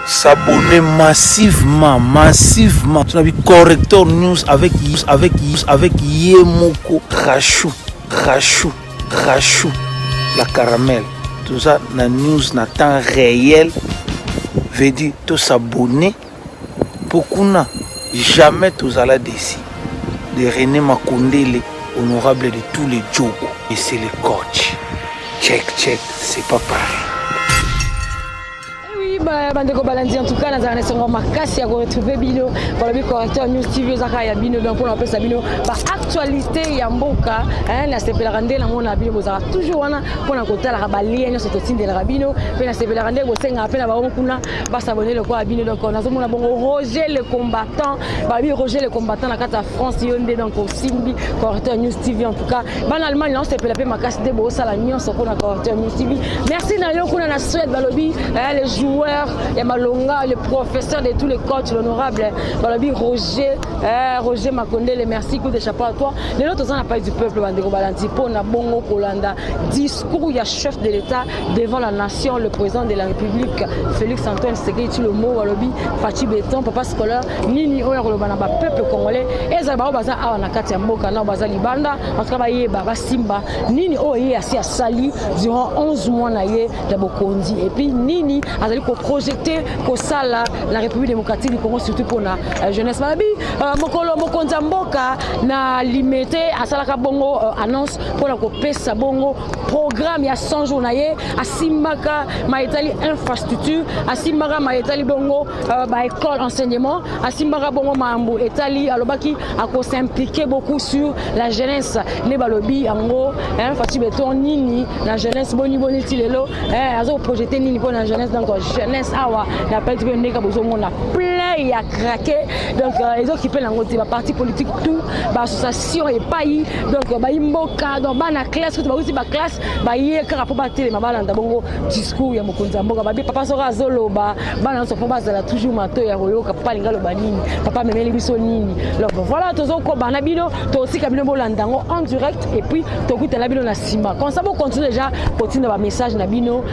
s'abonner massivement. Tu as vu Correcteur News avec Yemoko Rachou, la caramel. Tout ça, la news na temps réel. Veut dire, tout s'abonner. Beaucoup n'a jamais tous à la décider. De René Makondele, honorable de tous les Djogo. Et c'est le coach. Check, c'est pas pareil. Bandeko Balandi en tout cas dans un instant makasi à retrouver bino pour le Correcteur News TV zaka ya bino donc pour appeler ça bino ba actualité ya mboka na sepelarande na mona bino bozaka toujours wana pour na kotala ba lien sur totinde la bino pe na sepelarande bo senga appel ba kuna ba s'abonner le quoi bino donc on a mona bongo Roger le combattant ba bi Roger le combattant na kata France yonde donc au Simbi Correcteur News TV en tout cas ban Allemagne là on s'appelle pe makasi de bo sala nion sur na Correcteur News TV merci na yo kuna na Suède balobi les joueurs et Malonga, le professeur de tous les coachs, l'honorable Balobi Roger Makondele, merci, coup de chapeau à toi. Les autres n'a pas du peuple, Bandeko Balanti, pour na bongo Kolanda, discours, il y a chef de l'État devant la nation, le président de la République, Félix Antoine Tshisekedi, le mot Balobi, Fatih Béton, Papa Scolaire, Nini Oya Rolobanaba, peuple congolais, et Zabao Baza Awanakati Mboka, Baza Libanda, en tout cas, Baba Simba, Nini Oye assis à Sali durant 11 mois naïe d'Abokondi, et puis Nini a projeté pour ça la République démocratique du Congo surtout pour la jeunesse mabi mokolo mokonza mboka na limité asalaka bongo annonce pour la kopesa bongo programme ya 100 jours naye asimbaka maetali infrastructure asimbaka maetali bongo ba école enseignement asimbaka bongo mambo etali alobaki ako s'impliquer beaucoup sur la jeunesse ne balobi ango Fatih Béton nini la jeunesse boni tilelo azo projeter nini pour la jeunesse donc jeunesse awa la perte de neka bozo mona plein ya craqué donc les autres qui prennent la parti politique tout ba association et pays donc ba imboka donc ba na classe tout ba aussi ba classe ba yeka pour ba télé mabala ndabongo discours ya mokonza mboka ba papa sora zolo ba na so ba za toujours mato ya royoka papa lingalo ba nini papa memeli biso nini donc voilà tozo ko ba na bino to aussi kabino bolandango en direct et puis to kuta la bino na sima quand ça va continuer déjà continuer ba message na bino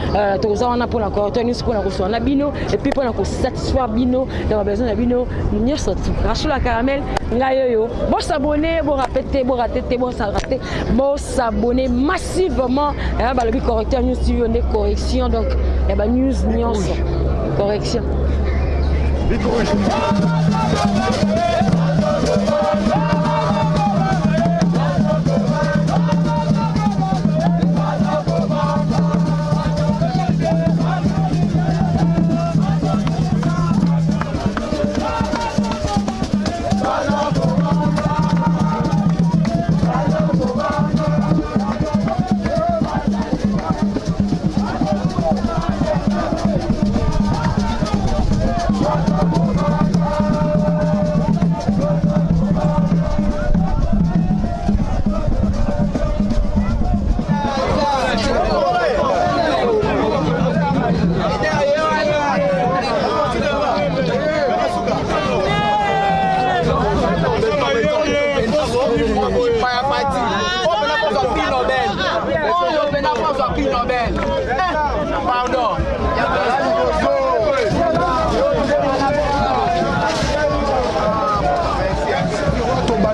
to za wana pour la Correcteur News pour la recevoir na bino et puis pour satisfaire bino dans besoin de bino nous sorti Rachou la caramel ngayoyo bon s'abonner bon répéter bon rater bon s'arrêter bon s'abonner massivement ba le Correcteur News TV on est correction donc et ba news nuance correction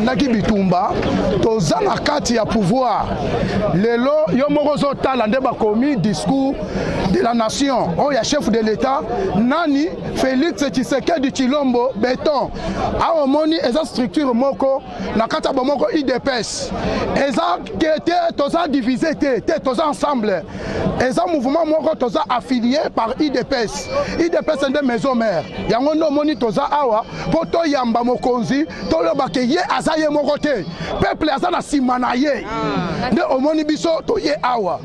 Naki bitumba toza na kati ya pouvoir lelo yo moko zotala nde bakomi discours de la nation o ya chef de l'État nani Félix Tshisekedi Tshilombo Béton a omoni eza structure moko na kati ya bomoko IDPS eza kete toza divisé te toza ensemble eza mouvement moko toza affilié par IDPS nde maison mère yango ndo omoni toza awa po toyamba mokonzi tolobake ye aza ye moko te peuple aza na sima na ye nde omoni biso toye awa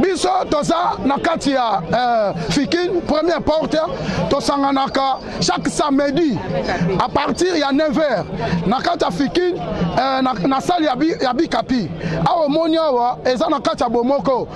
biso toza na kati ya Fikine première porte tosanganaka chaque samedi à partir ya 9h na kati ya Fikine na salle ya Bikapi awa omoni awa eza na kati ya bomoko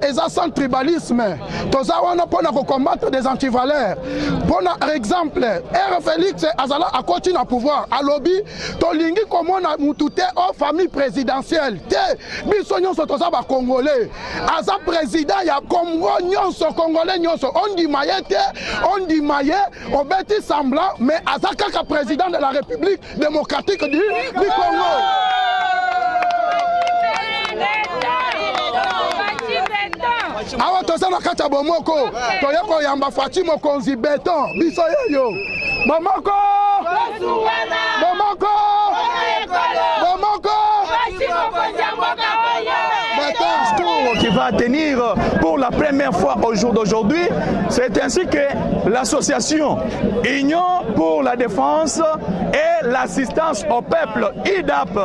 eza sans tribalisme toza wana mpona combattre des antivaleurs mpona exemple R Félix azala akoti na pouvoir alobi tolingi komona mutu te o famille présidentielle te biso nyonso toza ba congolais aza président ya Congo nyonso congolais nyonso on dit maïté on dit maïe obeti semblant mais aza kaka président de la République démocratique du Congo. Awa toza na kati ya bomoko toye koyamba Fati mokonzi beton biso yeyo bomoko bomoko bomoko qui va tenir pour la première fois au jour d'aujourd'hui. C'est ainsi que l'association Union pour la défense et l'assistance au peuple, IDAP,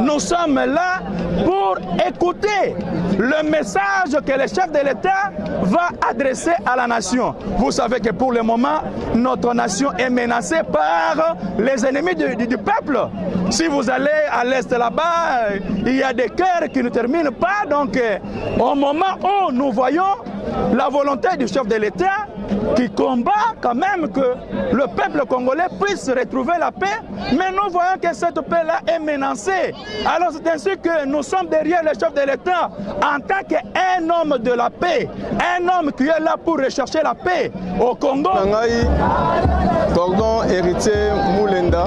nous sommes là pour écouter le message que le chef de l'État va adresser à la nation. Vous savez que pour le moment, notre nation est menacée par les ennemis du peuple. Si vous allez à l'est là-bas, il y a des guerres qui ne terminent pas. Donc, au moment où nous voyons la volonté du chef de l'État qui combat quand même que le peuple congolais puisse retrouver la paix, mais nous voyons que cette paix-là est menacée. Alors c'est ainsi que nous sommes derrière le chef de l'État en tant qu'un homme de la paix, un homme qui est là pour rechercher la paix au Congo. Cordon héritier Moulenda,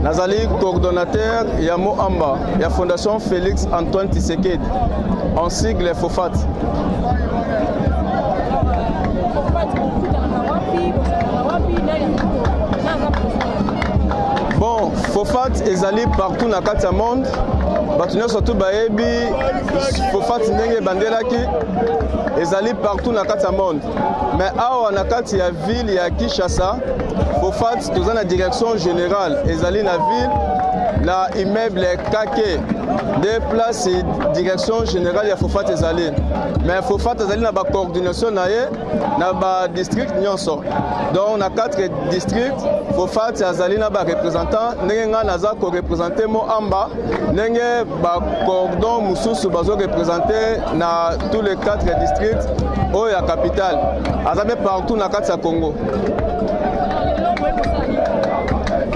Nazali coordonnateur Yamo Amba, la Fondation Félix Antoine Tshisekedi, en sigle FOFAT. Bon, FOFAT ezali partout na kati ya monde. Batu nyonso tu bayebi FOFAT ndenge bandelaki ezali partout na kati ya monde. Mais awa na kati ya ville ya Kinshasa, FOFAT toza na direction générale ezali na ville na immeuble Kake de place direction générale ya FOFAT ezali. Mais FOFAT ezali na ba coordination na ye na ba district nyonso. Donc na 4 districts FOFAT ezali na ba représentant ndenge nga naza ko représenter mo amba ndenge ba cordon mususu bazo représenter na tous les 4 districts au ya capitale azabe partout na kati ya Congo.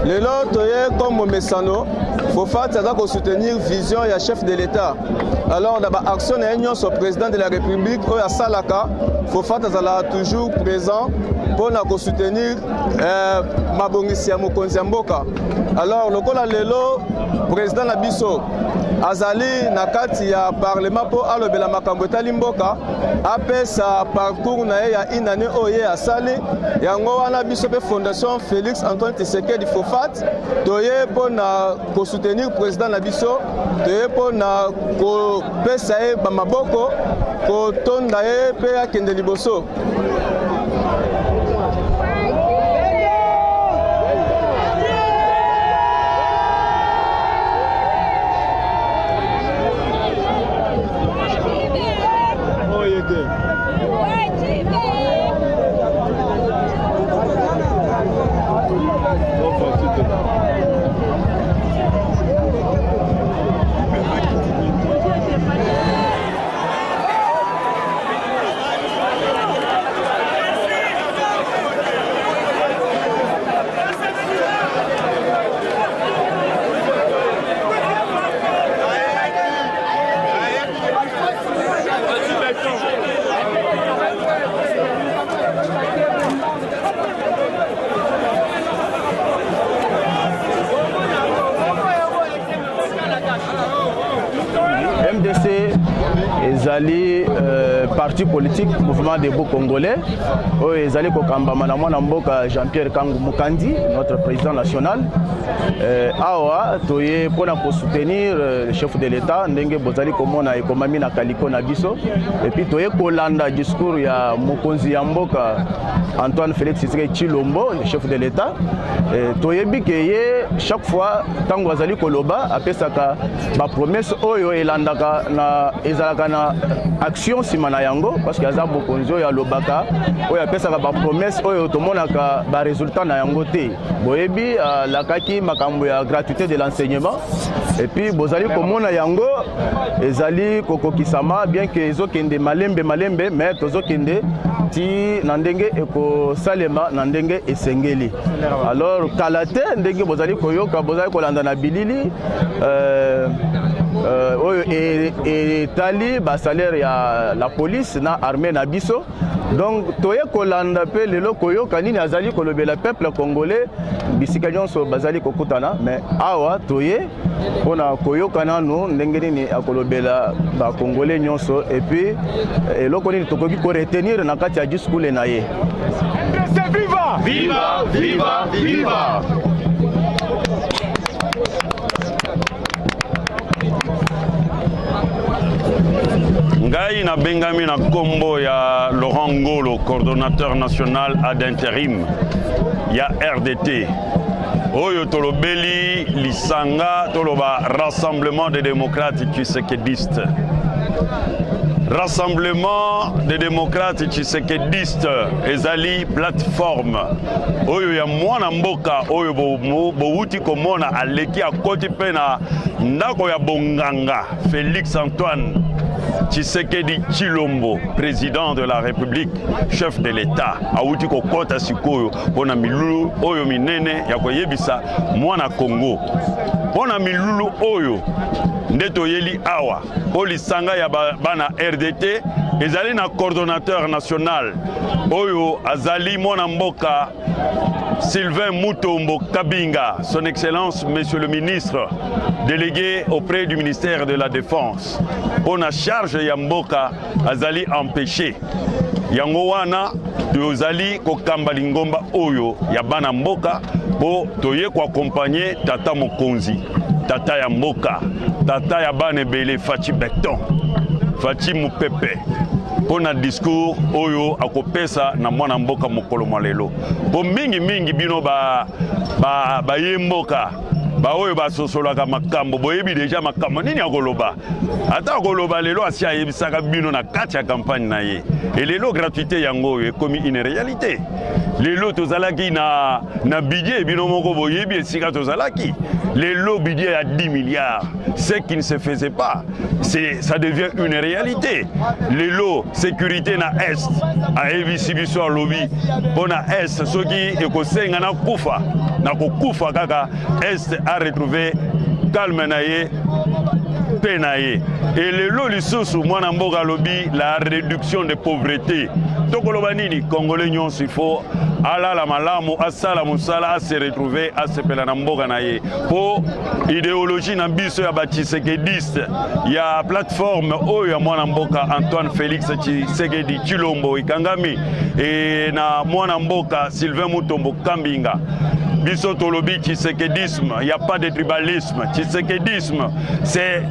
Lelo toye comme mesano FOFAT aza ko soutenir vision ya chef de l'État. Alors dans ba action na union sur président de la République au ya Salaka FOFAT azala toujours présent pour na soutenir mabongisi ya mokonzi ya mboka. Alors lokola lelo président na biso azali na kati ya parlement pour alobela makambo etali mboka apesa parcours na ye ya inane oye asali yango wana biso pe fondation Félix Antoine Tshisekedi FOFAT toye po na ko soutenir président na biso toye po na ko pesa ye ba maboko ko tonda ye pe akende liboso. MDC ezali parti politique mouvement debout congolais oyo ezali kokambama na mwana mboka Jean-Pierre Kangu Mukandi, notre président national. Awa toye pona ko soutenir le chef de l'État ndenge bozali komona ekomami na kaliko na biso et puis toye kolanda discours ya mokonzi ya mboka Antoine Félix Tshisekedi Tshilombo, le chef de l'État. Toyebi ke ye chaque fois tango azali koloba apesaka ba promesse oyo elandaka na ezalaka na action simana yango parce que aza bokonzi oyo alobaka oyo apesaka ba promesse oyo tomonaka ba résultat na yango te. Boyebi lakaki makambo ya gratuité de l'enseignement et puis bozali komona yango ezali kokokisama bien que ezokende malembe mais tozokende ti na ndenge eko salema na ndenge esengeli. Alors kalate ndenge bozali koyoka bozali kolanda na bilili et tali ba salaire ya la police na armée na biso. Donc toye kolanda pe lelo koyo kanini azali kolobela peuple congolais bisika nyonso bazali kokutana mais awa toye pona koyo kanano ndenge nini akolobela ba congolais nyonso et puis eloko nini tokoki ko retenir na kati ya discours na ye. Viva! Viva! Viva! Viva! Ngai na bengami na kombo ya Laurent Ngolo, coordonnateur national ad intérim ya RDT. Oyo tolobeli lisanga toloba Rassemblement des démocrates tshisekedistes. Rassemblement des démocrates tshisekedistes ezali plateforme oyo ya mwana mboka oyo bouti komona aleki akoti pe na ndako ya bonganga Félix Antoine Tshisekedi Tshilombo, président de la République, chef de l'État, auti ko kota sikoyo pona milulu oyo minene ya koyebisa mwana Congo. Pona milulu oyo ndeto yeli awa polisanga ya bana RDT ezali na coordonnateur national oyo azali mwana mboka Sylvain Mutombo Kabinga, son excellence monsieur le ministre délégué auprès du ministère de la Défense. Pona charge ya mboka azali empêché. Yango wana tozali kokamba lingomba oyo ya bana mboka po toye ko accompagner tata mokonzi, tata ya mboka, tata ya bana ebele Fachi Beton, Fachi Mupepe. Pona discours oyo akopesa na mwana mboka mokolo malelo. Po mingi bino ba yemboka ba oyo ba sosolaka makambo boyebi deja makambo nini akoloba ata akoloba lelo asi ayebisaka bino na kati ya campagne na ye et lelo gratuité yango oyo ekomi une réalité. Lelo tozalaki na budget bino moko boyebi esika tozalaki lelo budget à 10 milliards, ce qui ne se faisait pas, ça devient une réalité. Lelo sécurité na est a ebisi biso lobby pona est soki ekosenga na kufa na kokufa kaka est a retrouvé calme na ye pe na ye. Et lelo lisusu mwana mboka lobby la réduction de pauvreté tokoloba nini congolais nyonso il faut alala malamu asala musala se retrouver asepela na mboka na ye po idéologie na biso ya batshisekediste ya plateforme oyo ya mwana mboka Antoine Félix Tshisekedi Tshilombo ikangami et na mwana mboka Sylvain Mutombo Kabinga. Biso tolobi tshisekedisme, il n'y a pas de tribalisme. Tshisekedisme, c'est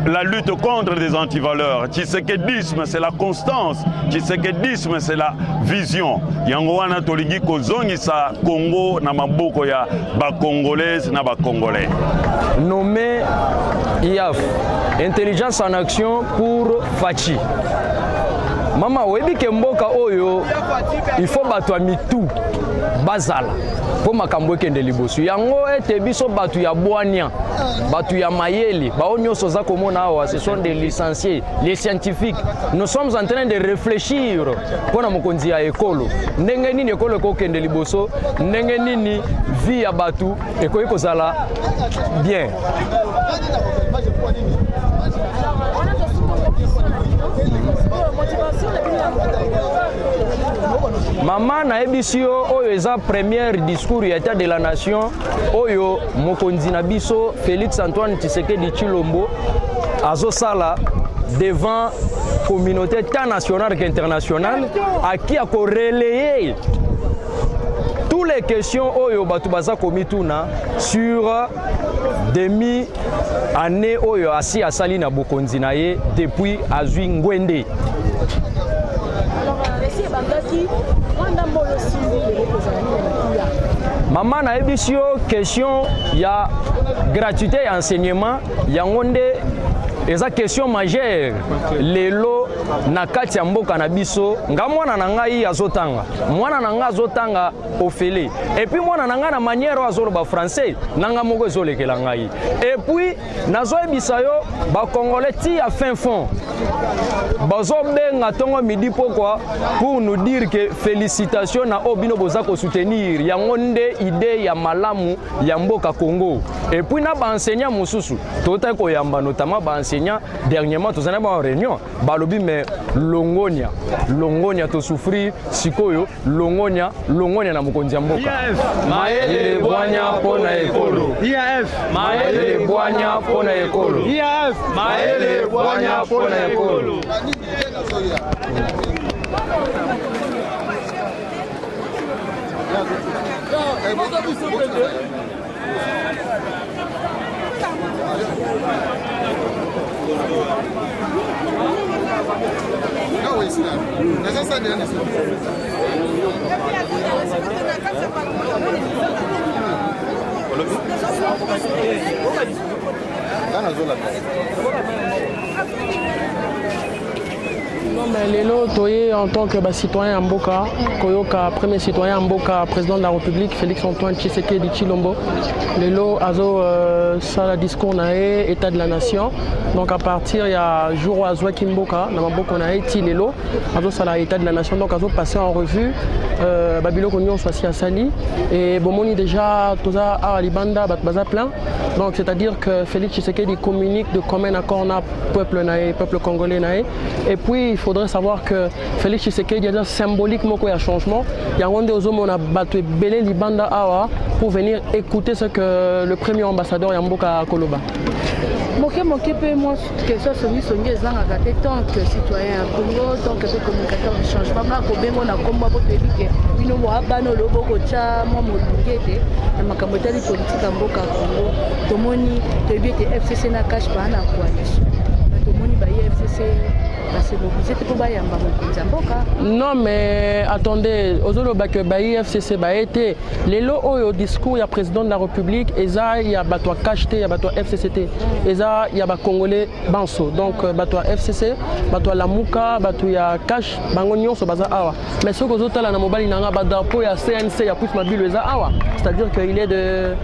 la lutte contre des antivaleurs. Tshisekedisme, c'est la constance. Tshisekedisme, c'est la vision. Yango wana tolingi kozongisa Congo na maboko ya ba congolaise na ba congolais. Nommé IAF, intelligence en action pour Fachi. Mama webi ke mboka oyo il faut batwa mitu bazala po makambo ekende liboso yango ete biso batu ya bwania batu ya mayeli bao nyonso za komona awa ce sont des licenciés, les scientifiques. Nous sommes en train de réfléchir pona mokonzi ya ekolo ndenge nini ekolo ekokende liboso ndenge nini vie ya batu ekoki kozala bien. Maman na ebisio oyo eza première discours ya état de la nation oyo mokonzi na biso Félix Antoine Tshisekedi Tshilombo azosala devant communauté tant nationale qu'internationale à qui a relayer toutes les questions oyo batu baza komituna sur demi année oyo asi asali na bokonzi na ye depuis azwi ngwende. Maman na ebisio question ya gratuité et enseignement yango nde eza question majeure lelo na kati ya mboka na biso nga mwana na ngai azotanga mwana na ngai azotanga ofele et puis mwana na ngai na manière azoloba français nanga moko ezolekela ngai et puis nazoyebisa yo ba congolais ti à fin fond bazobenga tongo midi pourquoi pour nous dire que félicitations na obino boza ko soutenir yango nde idée ya malamu ya mboka Congo et puis na ba enseignant mususu tota ko yamba notamment ba enseignant dernièrement tozana ba réunion balobi mais longonia to souffrir sikoyo longonia na mokonzi ya mboka maele bwanya pona ekolo maele bwanya pona ekolo maele bwanya pona ekolo. Non mais lelo toye en tant que citoyen Mboka, Koyoka premier citoyen Mboka, président de la République Félix Antoine Tshisekedi Tshilombo. Lelo azo ça la discours nae état de la nation. Donc à partir il y a jour azo Kimboka na maboko nae ti lelo azo ça la état de la nation donc azo passer en revue Babilo Konyon soit Sali et bomoni déjà toza a libanda baza plein. Donc c'est-à-dire que Félix Tshisekedi communique de commun accord na peuple congolais nae et puis il faudrait savoir que Félix Tshisekedi a symboliquement quoi changement. Il y a un on a battu belé libanda awa pour venir écouter ce que le premier ambassadeur Yamboka Koloba. Moké peu moi question songi ezanga te tant que citoyen à Congo tant que communicateur du changement na ko bengo na komba po tebike bino mo abano loboko cha mo molungete na makambo tali politique Mboka Congo tomoni tebike FCC na cash pa na coalition tomoni ba FCC. Non mais attendez, Ozolobake Bayi FCC été les lots au discours il y a président de la République et ça il y a batoi cacheté, il y a batoi FCCT et ça il y a ba congolais banso donc batoi FCC, batoi Lamuka, batoi ya cash bangonyon so baza awa. Mais ce que Ozotala na mobile nanga badapo ya CNC ya plus mobile za awa, c'est-à-dire qu'il est de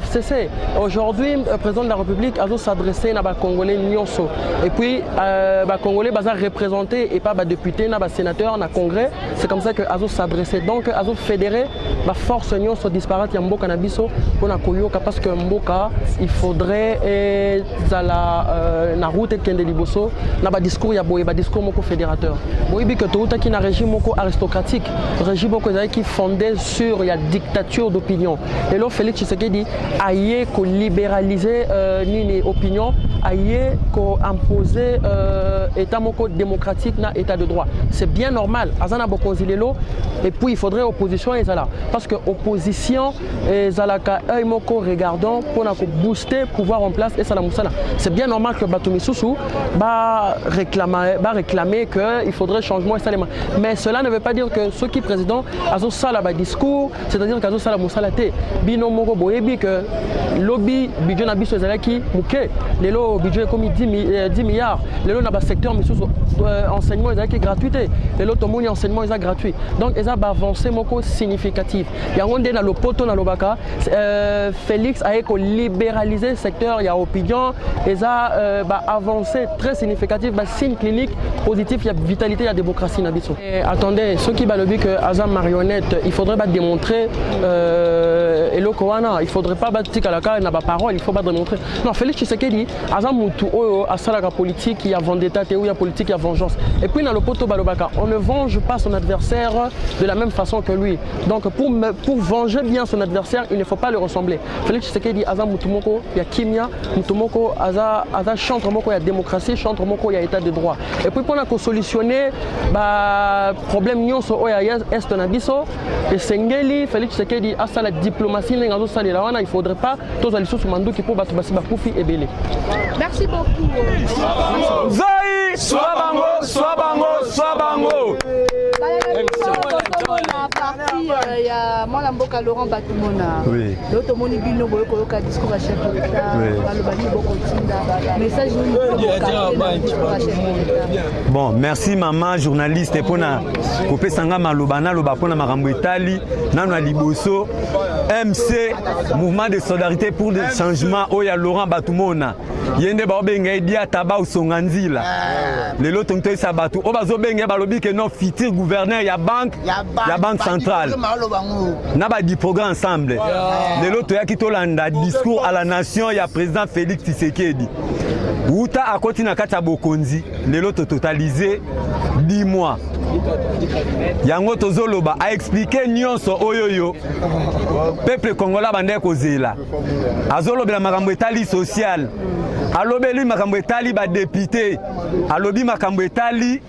FCC. Aujourd'hui le président de la République a s'adresser na ba congolais nyonso et puis ba congolais baza représenté et pas ba député na ba sénateur na congrès, c'est comme ça que azo s'adresser donc azo fédérer ba force union so disparate ya mboka na biso pona koyoka parce que mboka il faudrait na route kende liboso na ba discours ya boye ba discours moko fédérateur boye bi que touta ki na régime moko aristocratique régime moko qui fondé sur la dictature d'opinion et là Félix Tshisekedi aye ko libéraliser ni opinion aye ko imposer état moko démocratique na état de droit. C'est bien normal. Azana bokonzilelo et puis il faudrait opposition et ça parce que opposition et zalaka œil moko regardant pour na booster pouvoir en place et ça la musala. C'est bien normal que Batoumi Soussou réclamer que il faudrait changement et ça mais cela ne veut pas dire que ceux qui président azo sala ba discours, c'est-à-dire qu'azo sala musala té bino moko boyebi que lobby budget na biso zalaki muke lelo budget comme 10 milliards lelo na ba secteur enseignement est gratuité et l'autre enseignement est gratuit donc ils ont avancé moko significatif il y a un dans le poto dans le baka Félix a libéralisé le secteur il y a opinion ils ont avancé très significatif signe clinique positif il y a vitalité il y a démocratie na biso attendez ceux qui balobi que Azam marionnette il faudrait pas démontrer et le Kowana il faudrait pas battre à la carte n'a pas parole il faut pas démontrer non Félix Tshisekedi Azam mutu oyo asala la politique il y a vendetta il y a politique il y a vengeance et puis dans le poto balobaka on ne venge pas son adversaire de la même façon que lui donc pour venger bien son adversaire il ne faut pas le ressembler Félix Tshisekedi aza mutumoko ya kimia mutumoko aza chantre moko ya démocratie chantre moko ya état de droit et puis pour solutionner problème nyonso oya est na biso et sengeli Félix Tshisekedi asa la diplomatie ngazo salela wana il faudrait pas tous ali sous manduki pour battre basi bakufi ebele. Merci beaucoup. Zai Swabango. La partie, il y a mwana mboka Laurent Batumona. Oui. L'autre moni bino boyo koyoka discours à chef de l'État. Balobani boko tinda. Message Bon, merci maman journaliste pour na couper sanga malobana loba pour na makambo etali nana liboso MC mouvement de solidarité pour le changement oya Laurent Batumona. Yende ba obenga edia taba usonganzila. Lelo tonto sa batu o bazo benga balobi que non futur gouverneur ya banque centrale. Na ba di programme ensemble. Lelo to ya kitolanda discours à la nation ya président Félix Tshisekedi. Wuta a continué à bokonzi, lelo to totalisé 10 mois. Yango tozoloba a expliqué nyonso oyoyo. Peuple congolais bande kozela. Azoloba la makambo etali social. Alobeli makambo etali ba député. Alobi makambo etali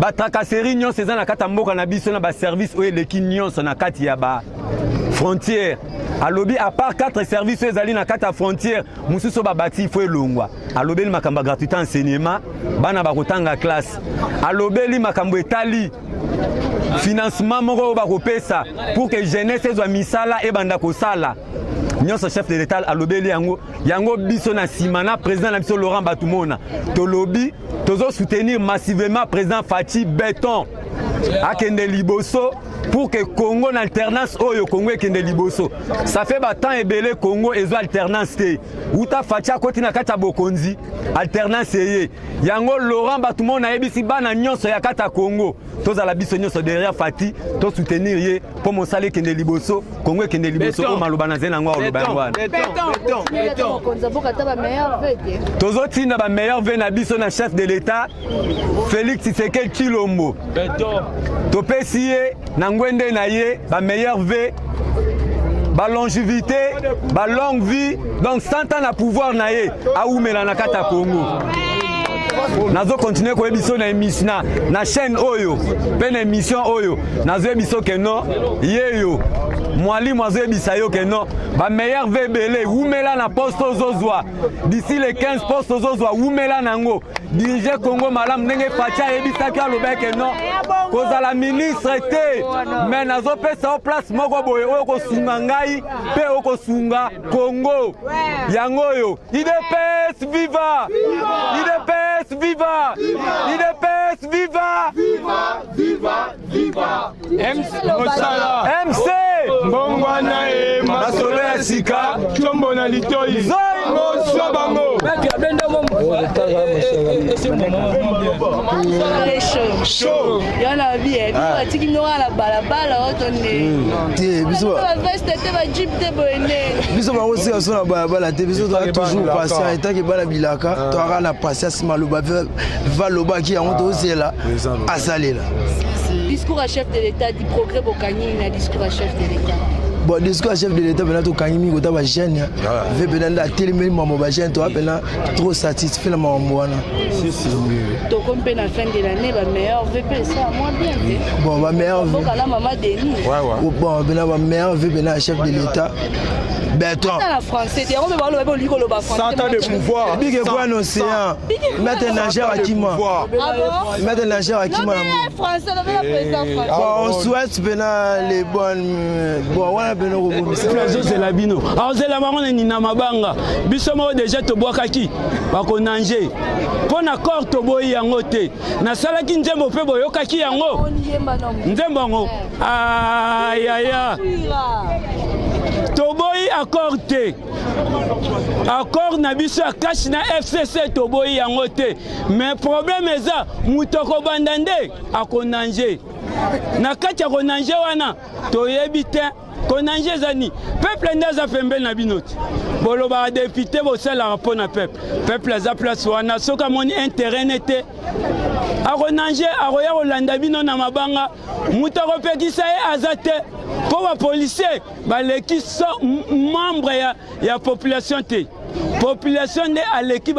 ba tracasserie nyonso eza na kata mboka na biso na ba service oyo leki nyonso na kati ya ba frontière. Alobi à part 4 services ezali na kata frontière mususu ba bati fo elongwa. Alobeli makambo gratuité enseignement bana ba kotanga classe. Alobeli makambo etali financement moko ba kopesa pour que jeunesse ezwa misala e banda kosala. Nyonso chef de l'État alobeli yango biso na simana président na biso Laurent Batumona. Tolobi tozo soutenir massivement président Fachi Béton akende liboso pour que Congo en alternance oyo Congo ekende liboso. Ça fait temps ebele Congo ezo alternance te. Uta Facha koti na kata bokonzi alternance ye. Yango Laurent Batumona ebisi bana nyonso ya kata Congo. Toza la biso nyonso derrière Fati to soutenir ye pour mosale kende liboso Congo ekende liboso o maloba na zena ngwa oloba ngwa. Tozo tina ba meilleur vœu na biso na chef de l'État Félix Tshisekedi Tshilombo. Topesi ye na ngwende na ye ba meilleur vœu ba longévité ba longue vie donc 100 ans na pouvoir na ye a oumela na kata Congo. Nazo continuer ko émission na émission na chaîne oyo pe na émission oyo nazo émission ke non yeyo mwali mwazo ebisa yo ke non ba meilleur vebele oumela na poste ozozwa d'ici les 15 postes ozozwa oumela nango diriger Congo malam ndenge Facha ebisaki aloba ke non kozala ministre te mais nazo pesa au place moko boye oyo kosunga ngai pe okosunga Congo yango yo IDPS viva IDPS viva IDPS viva viva viva MC Mbongwana e masolo ya sika chombo na litoi moso bango chaud yana bien atiki nora la balabala otonne te biso ba veste te ba jeep te boene biso ba osi aso na balabala te biso to toujours patient et tant que bala bilaka to ara na patience maloba va loba ki yango to zela asalela. Discours à chef de l'État du progrès bokani na discours à chef de l'État. Bon, discours à chef de l'État, maintenant, quand il y a des jeunes, il y a des télémédias, trop satisfait de maman. Donc, on peut la fin de l'année, ma meilleure VP, ça, moi bien. Bon, ma meilleure VP. Bon, la maman Denis. Bon, ma meilleure VP, chef de l'État. Béton. La français, on peut parler au ligo le bas français. 100 ans de pouvoir. Big et bon océan. Mettre un nageur à qui moi. Mettre un nageur à qui moi. Français, la président français. On souhaite les bonnes. Bon, voilà. C'est la bino. Alors c'est la marron ni na mabanga. Bisomo déjà to boakaki. Ba ko nanger. Pon accord to boyi yango te. Na sala ki nzembo pe boyokaki yango. Nzembo ngo. Aïe aïe aïe. To boyi accord te. Accord na biso akashi na FCC to boyi yango te. Mais problème eza mutoko bandande akonanje. Na kati ya konanje wana to yebite konanje zani peuple ndaza pembe na binoti bolo ba député bo sala rapport na peuple za place wana soka moni intérêt nete akonanje akoya kolanda bino na mabanga mutako pekisa e azate po ba policier ba leki so membre ya population te population nde aleki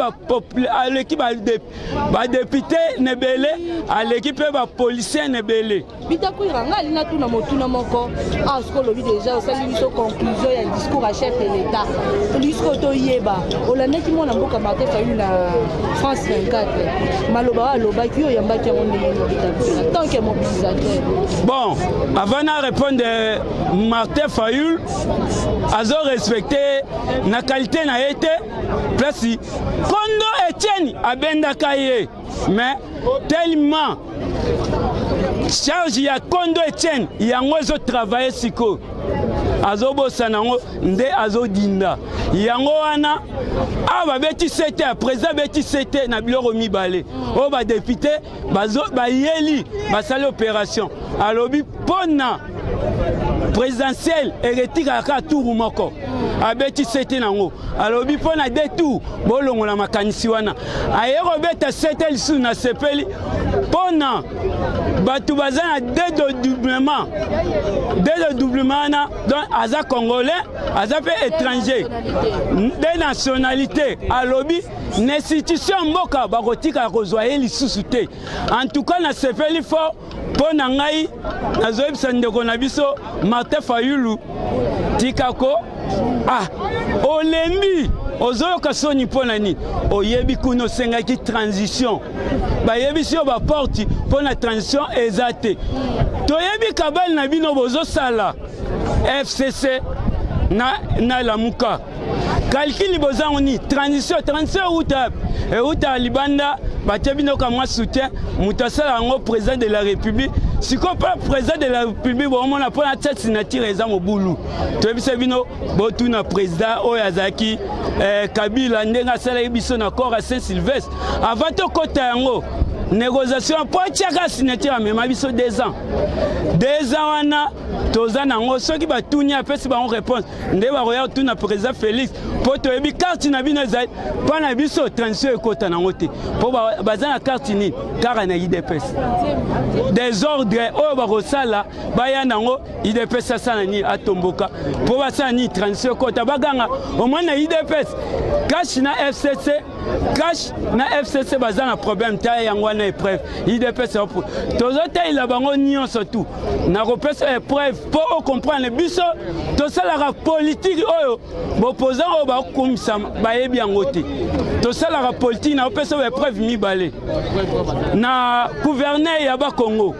badepute nebele aleki mpe bapolisier nebele bitakwiranga alina tuna motuna moko asko lobi déjà osali biso conclusion ya discours à chef de l'état lisko toyeba olandaki mwana mboka Martin Fayulu na France 24 maloba alobaki oyo yambaki yango ndenge bitakwira tant que mobilisateur. Bon, avant de répondre, Martin Fayulu a respecté la qualité na été place Kondo Etienne abenda kaye mais tellement charge ya Kondo Etienne yango zo travailler siko azobosa nango nde azodinda yango wana aba beti sete président beti sete na biloko mibale o ba député ba yeli basali opération alobi pona présidentielle eretikaka tour moko abeti sete nango alobi pona de tour bolongola makanisi wana ayeko beta sete lisu na sepeli pona batu baza na dédoublement na donc aza congolais aza pe étranger de nationalité alobi l'institution mboka bakotika kozwa ye lisusu te en tout cas na sepeli fort pona ngai nazoyebisa ndeko na biso Martin Fayulu tikako olembi ozoyoka soni mpona nini oyebi kuna osengaki transition bayebisi yo baporti mpona transition eza te toyebi kabali na bino bozosala FCC na lamuka calcul bozango ni transition euta libanda batie bino kamwa soutien moto asala yango président de la république siko mpe président de la république bomona mpona tia signature eza mobulu toyebisa bino botuna président oyo azalaki Kabila ndenge asalaki biso na corps à Saint-Sylvestre avant tokota yango négociation mpo atiaka signature amema biso 2 ans wana toza nango soki batuni apesi bango réponse nde bakoya tuna président Félix mpo toyebi carte na bino ezali mpo na biso transition ekota nango te mpo baza na carte nini kaka na IDPS désordre oyo bakosala baya nango IDPS asala nini atomboka mpo basala nini transition ekota baganga omoi na IDPS cash na FCC baza na problème ta yango wana épreuve IDPS tozotalela bango nyonso tu nakopesa épreuve mpo ocomprendre biso tosalaka politique oyo bopposant oyo bakomisa bayebi yango te tosalaka politique nakopesa oyo épreuve mibale na gouverneur ya bakongo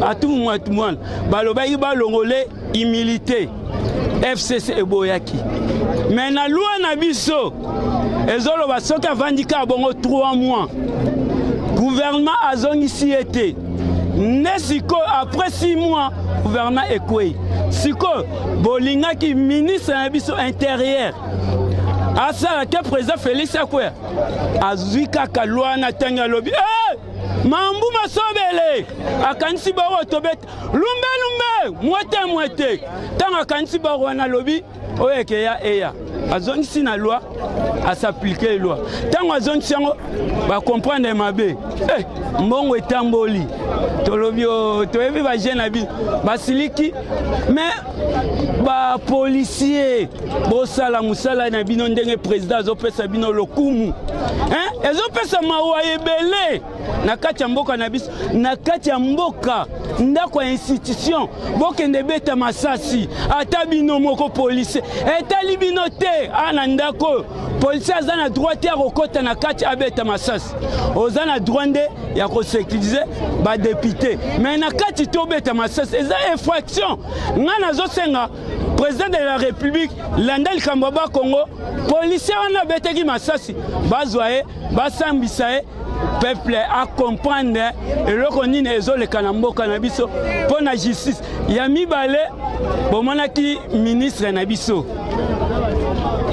Atumwana balobaki balongole humilité FCC eboyaki mais na loi na biso ezoloba soki avandika bongo 3 mois gouvernement azongisi ete nde sikoyo après 6 mois gouvernement ekwei sikoyo bolingaki ministre na biso intérieur asalaki président Félix akwea azwi kaka loi na ntango alobi mambu masobele akanisi bango tobeta lumbe mwete ntango akanisi bango wana alobi oyo ekeya eya azongisi na loi asaplike loi ntango azongisi yango bakomprendre mabe mbongo etamboli tolobi toyebi bajeune na bino basiliki mais bapolisier bosala mosala na bino ndenge président azopesa bino lokumu ezopesa mawa ebele na kati ya mboka na biso na kati ya mboka ndako ya institution bokende beta masasi ata bino moko policier etali bino te ana ndako policier aza na droit ya kokota na kati abeta masasi oza na droit nde ya kosécuriser badepute mais na kati tobeta masasi eza infraction nga nazosenga président de la république landa likambo ba Congo policier wana beteki masasi bazwa ye basambisa ye peuple a comprendre eloko nini ezoleka na mboka na biso mpo na justice ya mibale bomonaki ministre na biso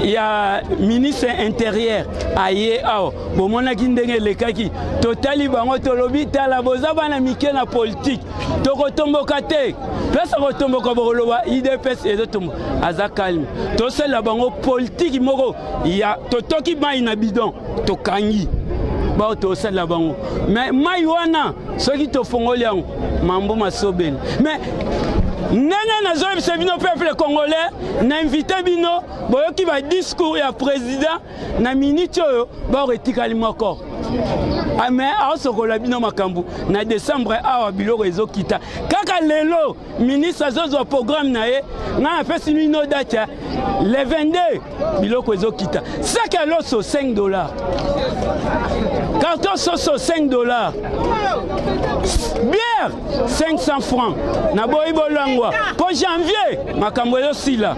ya ministre intérieur aye awa bomonaki ndenge elekaki totali bango tolobi tala boza bana mike na politique tokotomboka te place kotomboka bokoloba IDPS ezotomboka aza calme tosala bango politique moko ya totoki mai na bidon tokangi bao tosala bango mais mai wana soki tofongoli yango mambo masobeli mais ndenge nazoyebisa bino peuple congolais na invité bino boyoki ba discours ya président na minute oyo baoretikali moko mais aosokola bino makambo na décembre awa biloko ezokita kaka lelo ministre azozwa programme na ye ngai napesi bino date le 22 biloko ezokita seke loso $5 carton soso $5 bière 500 francs na boyi bolangwa pour janvier makambo ezosila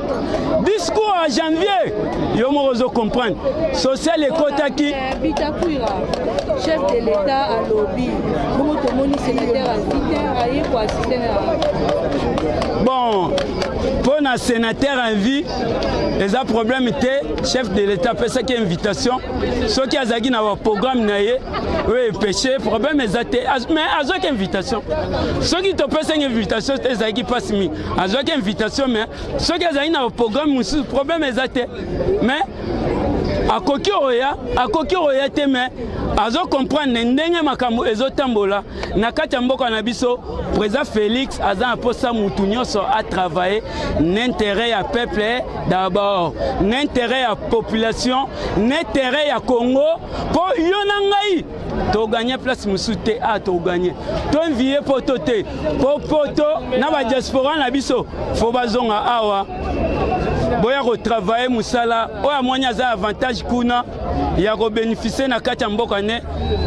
discours à janvier yo moko ozocomprendre social ekotaki chef de l'État à lobby. Comment tout le monde est sénateur à vie, quoi, bon, pour un sénateur à vie, les problèmes étaient chef de l'État fait ça qui est invitation. Ceux qui ont dit dans programme naïe, oui péché, problème est mais à ce invitation. Ceux qui te passent une invitation, c'est qui passe mi. À ce invitation, mais ceux qui ont dit dans programme, problème est mais à koki oya te mais azo comprendre ndenge makambo ezotambola na kati ya mboka na biso président Félix aza aposa mutu nyonso a travailler n'intérêt ya peuple d'abord n'intérêt ya population n'intérêt ya Congo pour yona ngai to gagner place musute a to gagner to envier poto te poto na ba diaspora na biso fo bazonga awa boya retravailler musala oya mwanya za avantage kuna ya ko bénéficier na kati ya mboka ne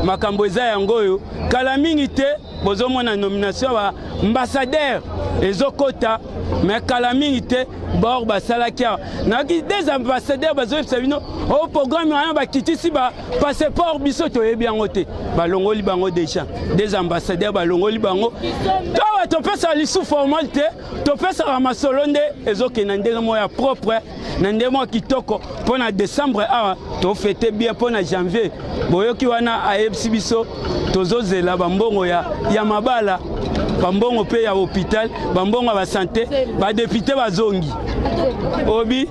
makambo eza yango oyo kala mingi te bozomona nomination ba ambassadeur ezokota mais kala mingi te bor basalaki na ki des ambassadeurs bazoyebisa bino au programme wana bakitisi ba passeport biso toyebi yango te balongoli bango déjà des ambassadeurs balongoli bango to topesa lisu formalité topesa masolo nde ezokena ndenge moya propre na ndenge moya kitoko mpona décembre awa tofete bien mpona janvier boyoki wana ayebisi biso tozozela bambongo ya mabala bambongo pe ya hôpital bambongo ya basanté badepute bazongi obi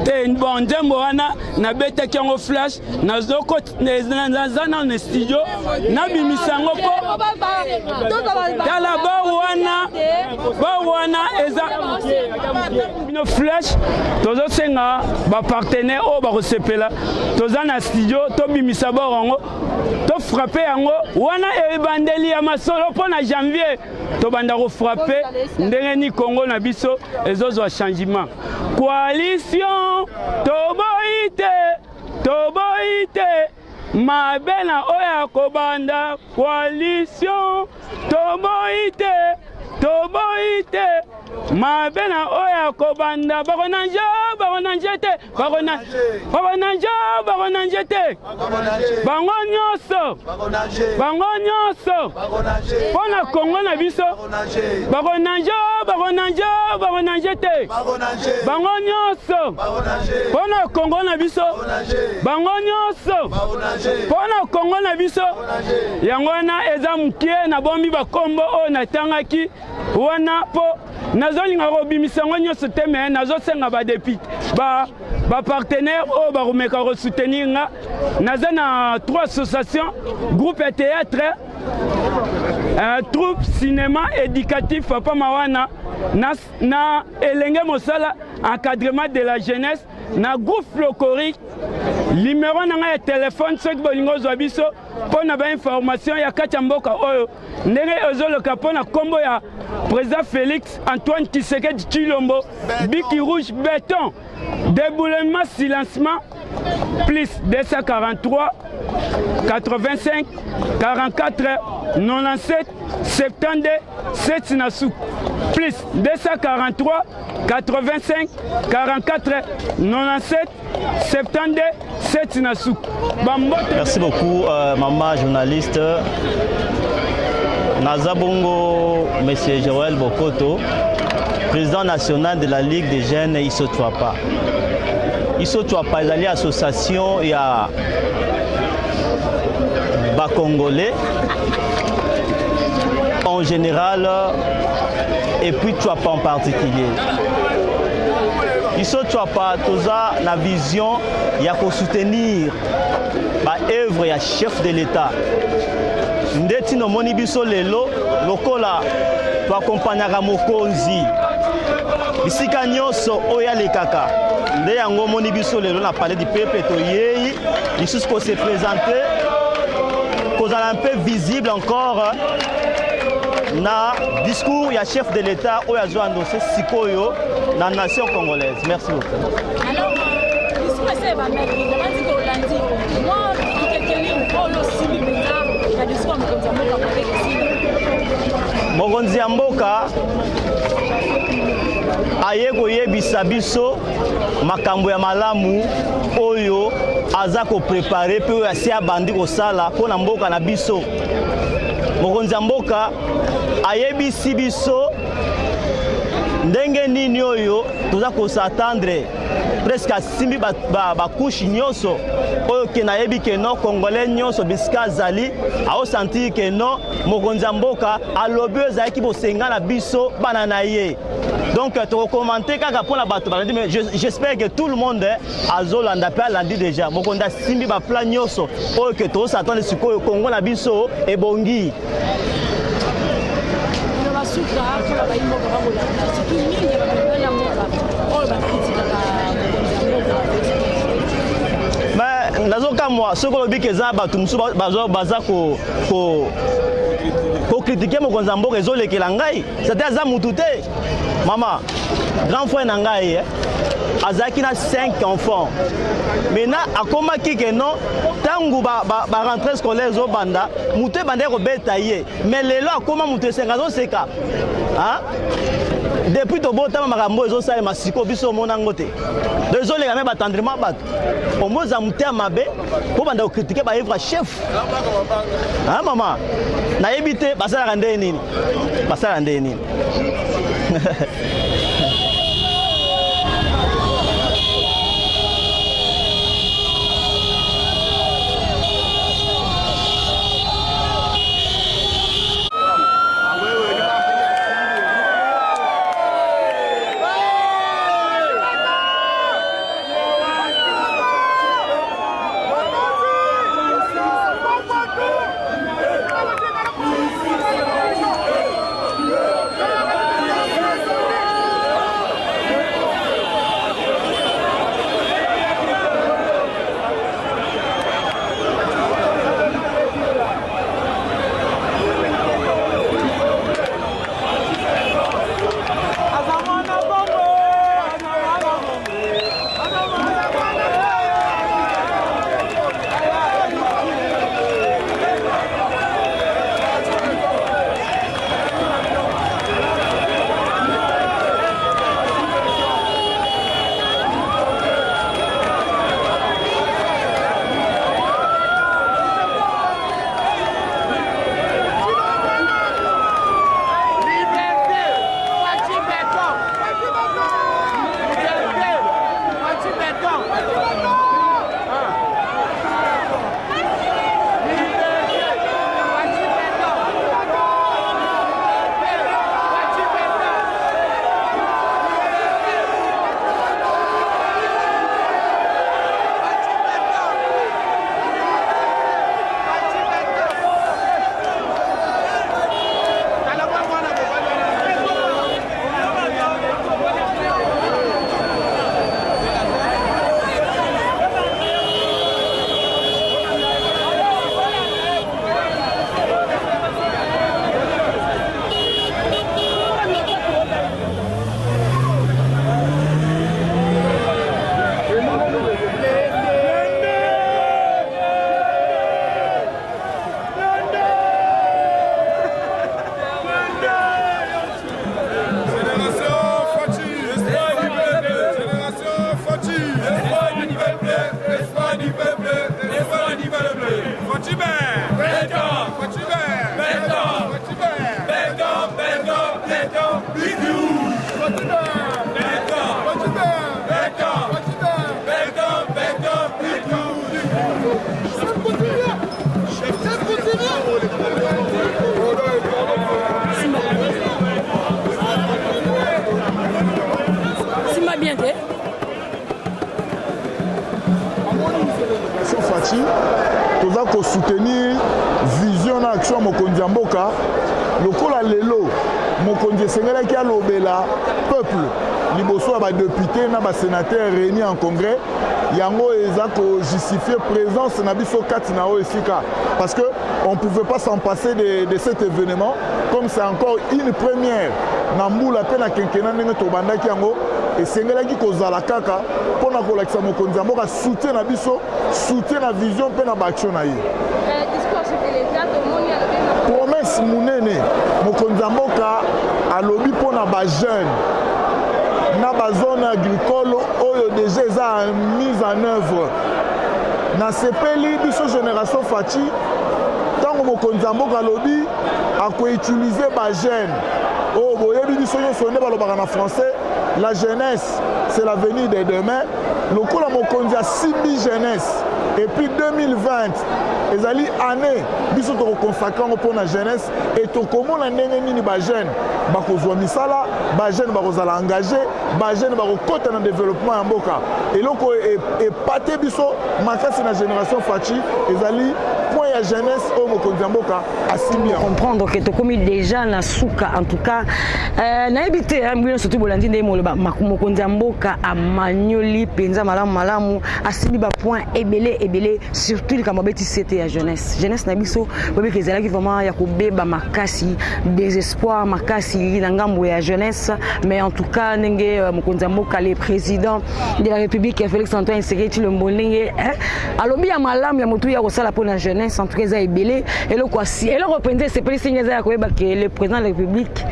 te bon nzembo wana nabetaki yango flash naza na studio nabimisango mpo tala bawana eza bino flash tozosenga bapartenaire oyo bakosepela toza na studio tobimisa borango tofrape yango wana ebandeli ya masolo mpo na janvier tobanda kofrape ndenge ni Congo na biso ezozwa changement coalition toboyi te mabe na oya kobanda coalition toboyi te mabe na oya kobanda bakonanje te bango nyonso mpona Congo na biso bakonanje te bango nyonso mpona Congo na biso bango nyonso mpona Congo na biso yango wana eza mokie na bombi bakombo oyo natangaki wana mpo nazolinga kobimisa yango nyonso te me nazosenga badepute bapartenaire oyo bakomeka kosoutenir nga naza na 3 associations groupe ya théâtre troupe cinéma éducatif papa mawana na elenge mosala encadrement de la jeunesse na groupe folklorique numéro na nga ya telefone soki bolingo ozwa biso mpo na bainformation ya kati ya mboka oyo ndenge ezoloka mpo na nkombo ya président Félix Antoine Tshisekedi Tshilombo biki rouge béton déboulement silencement plus 243 85 44 97 72 7 Nassou plus 243 85 44 97 72 7 Nassou. Merci beaucoup maman journaliste. Nazabongo monsieur Joël Bokoto, président national de la Ligue des jeunes Iso Tuapa. Iso Tuapa est allé association il y a bas congolais en général et puis Tuapa en particulier. Iso Tuapa toza la vision il y a qu'au soutenir ba œuvre ya chef de l'État. Ndeti no moni biso lelo lokola to accompagnaka mokonzi. Bisika nyonso oya lekaka. Nde yango moni biso lelo na palais du peuple to yei, lisusu ko se présenter, kozala un peu visible encore na discours ya chef de l'État oyo azo annoncé sikoyo na nation congolaise. Merci beaucoup. Alors, discours ese ba meki, on dit que Hollandi, moi quelques lignes pour le civi beta, ya discours mokonzi mboka kwa kesi. Mokonzi mboka aye koyebisa biso makambo ya malamu oyo aza ko préparer pe oyo asi abandi kosala mpona mboka na biso. Mokonzi mboka ayebisi biso ndenge nini oyo toza kosatendre presque asimbi bakushe nyonso oyo ke nayebi ke no congolais nyonso bisika azali aosentir ke no mokonzi mboka alobi oyo ezalaki bosenga na biso bana na ye. Donc tokokomante kaka mpona bato balandi, mais j'espère que tout le monde azolanda mpe alandi déjà mokonzi asimbi baplan nyonso oyo ke tozosatendre sikoyo kongo na biso ebongi. Mais nazokamwa soki olobi ke eza bato mosusu baza kokritike mokonzi mboka ezolekela ngai sate aza mutu te. Mama grand frère na ngai azalaki na 5 enfants. Maintenant akomaki ke non ntango barentrée scolaire ezobanda moto ebandaki kobeta ye, mais lelo akoma moto esenga azoseka. Depuis tobotama makambo ezosalema siko biso omona yango te. Donc ezoleka me batendrement bato omoza mote ya mabe mpo banda kokritike baevre chef. Mama nayebi te basalaka nde nini, basalaka nde nini. soutenir vision na action mokonzi ya mboka lokola lelo mokonzi esengelaki alobela peuple liboso ya badepute na basénateur réunis en congrès yango eza justifier présence na biso kati na oyo esika parce que on pouvait pas s'en passer de cet événement comme c'est encore une première na mbula mpe na kenkena ndenge tobandaki yango esengelaki kozala kaka mpona kolakisa mokonzi ya mboka soutien na biso soutien na vision mpe na baaction na ye promesse monene mokonzi ya mboka alobi mpona bajeune na bazone agricole oyo déjà eza mise en œuvre na sepeli biso génération Fachi ntango mokonzi ya mboka alobi akoutilize bajeune oyo boyebi biso nyonso nde balobaka na français la jeunesse c'est l'avenir de demain lokola mokonzi asimbi jeunesse et puis 2020 ezali année biso tokoconsacre yango mpona jeunesse et tokomona ndenge nini bajeune bakozwa misala bajeune bakozala engagé bajeune bakokota na développement ya mboka eloko epate biso makasi na génération Fachi ezali point ya jeunesse oyo mokonzi ya mboka asimbi yango comprendre que tokomi déjà na suka en tout cas nayebi te mbino surtout bolandi nde moloba mokonzi ya mboka amanyoli mpenza malamu asimbi bapoint ebele surtout likambo abeti sete ya jeunesse na biso boyebi ezalaki vraiment ya kobeba makasi désespoir makasi na ngambo ya jeunesse mais en tout cas ndenge mokonzi ya mboka le président de la République Félix Antoine Tshisekedi Tshilombo ndenge alobi ya malamu ya motu ya kosala mpona jeunesse en tout cas eza ebele eloko mpenza esepeli singe eza ya koyeba ke le président de la République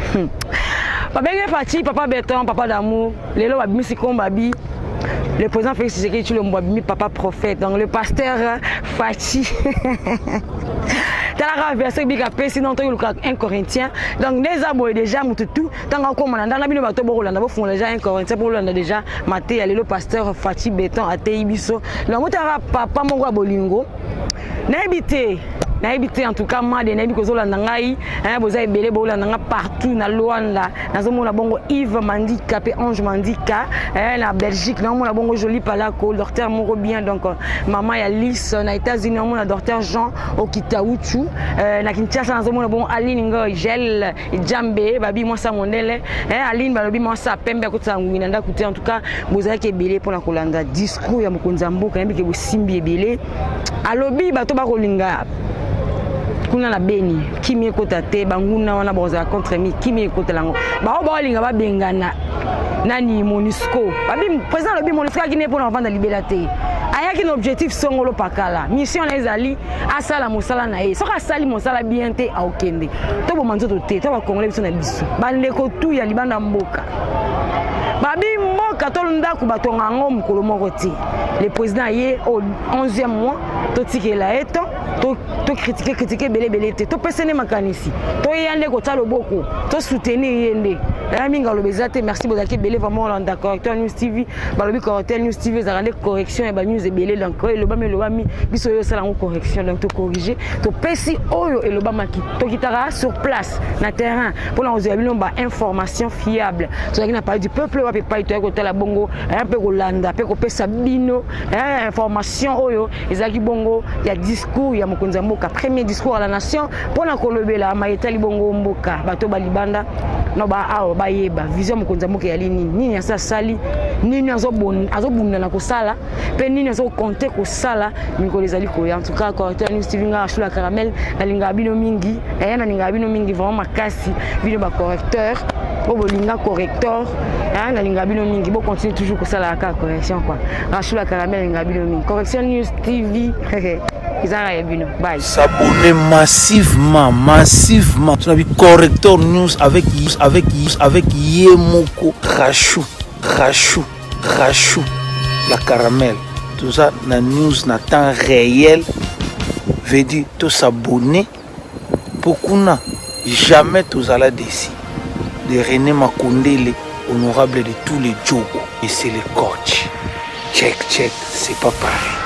babenge Fachi papa béton papa d'amour lelo babimisi kombabi le président Félix Tshisekedi Tshilombo abimi papa prophète donc le pasteur Fachi talaka verset bika pesi non to luka 1 Corinthiens donc les aboy déjà mututu tanga ko mananda na bino bato bokolanda bo fond déjà 1 Corinthiens pour landa déjà maté ya le pasteur Fachi béton atei biso la motara papa mongo bolingo na habité en tout cas moi de nabi kozolanda ngai boza ebele bolanda nga partout na Luanda nazomona bongo Yves Mandika pe Ange Mandika na Belgique na mona bongo joli palako docteur moko bien donc maman ya Lise na États-Unis na mona docteur Jean Okitauchu na Kinshasa nazomona bongo Aline Ngoy Gel Jambe babi moi sa mondele Aline balobi moi sa pembe ko tsangwina nda kuti en tout cas boza ke ebele pour na kolanda discours ya mokonzi mboka yambi ke bosimbi ebele alobi bato bakolinga kuna na beni kimi ekota te banguna wana boza contre mi kimi ekota lango bao balinga babengana nani MONUSCO babi président lobi MONUSCO akine pona vanda liberté ayaki na objectif songolo pakala mission na ezali asala mosala na ye soka sali mosala bien te aokende to bo manzoto te to ba congolais biso na biso bandeko tu ya libanda mboka babi mboka to ndaku batonga ngo mukolo moko te le président ye au 11e mois to tikela eto to critiquer belé te to pesene makanisi to yande ko talo boko to soutenir yende minga lobezate merci bozaki belé vraiment landa correcteur news TV balobi correcteur news TV za rendre correction et ba news belé donc elobami biso yo sala ngo correction donc to corriger to pesi oyo elobamaki to kitara sur place na terrain pour la ozabino ba information fiable to na parler du peuple wa pe pa to ko tala bongo un peu ko landa pe ko pesa bino information oyo ezaki bongo ya discours ya mokonzi mboka premier discours à la nation pour na kolobela maitali bongo mboka bato balibanda no ba awo bayeba vision mokonzi mboka ya nini asa sali nini azobunda na kosala pe nini azo compter kosala mikolo ezali koya en tout cas correcteur news TV nga ashula caramel na linga bino mingi na linga bino mingi vraiment makasi bino ba correcteur o bolinga correcteur na linga bino mingi bo continue toujours kosala ka correction quoi ashula caramel linga bino mingi correction news TV s'abonner massivement sur la correcteur news avec Yemoko Rachou la caramel tout ça na news na temps réel veut dire tout s'abonner pour qu'on jamais tous à la déci de René Makondele honorable de tous les Djogo et c'est le coach check c'est pas pareil.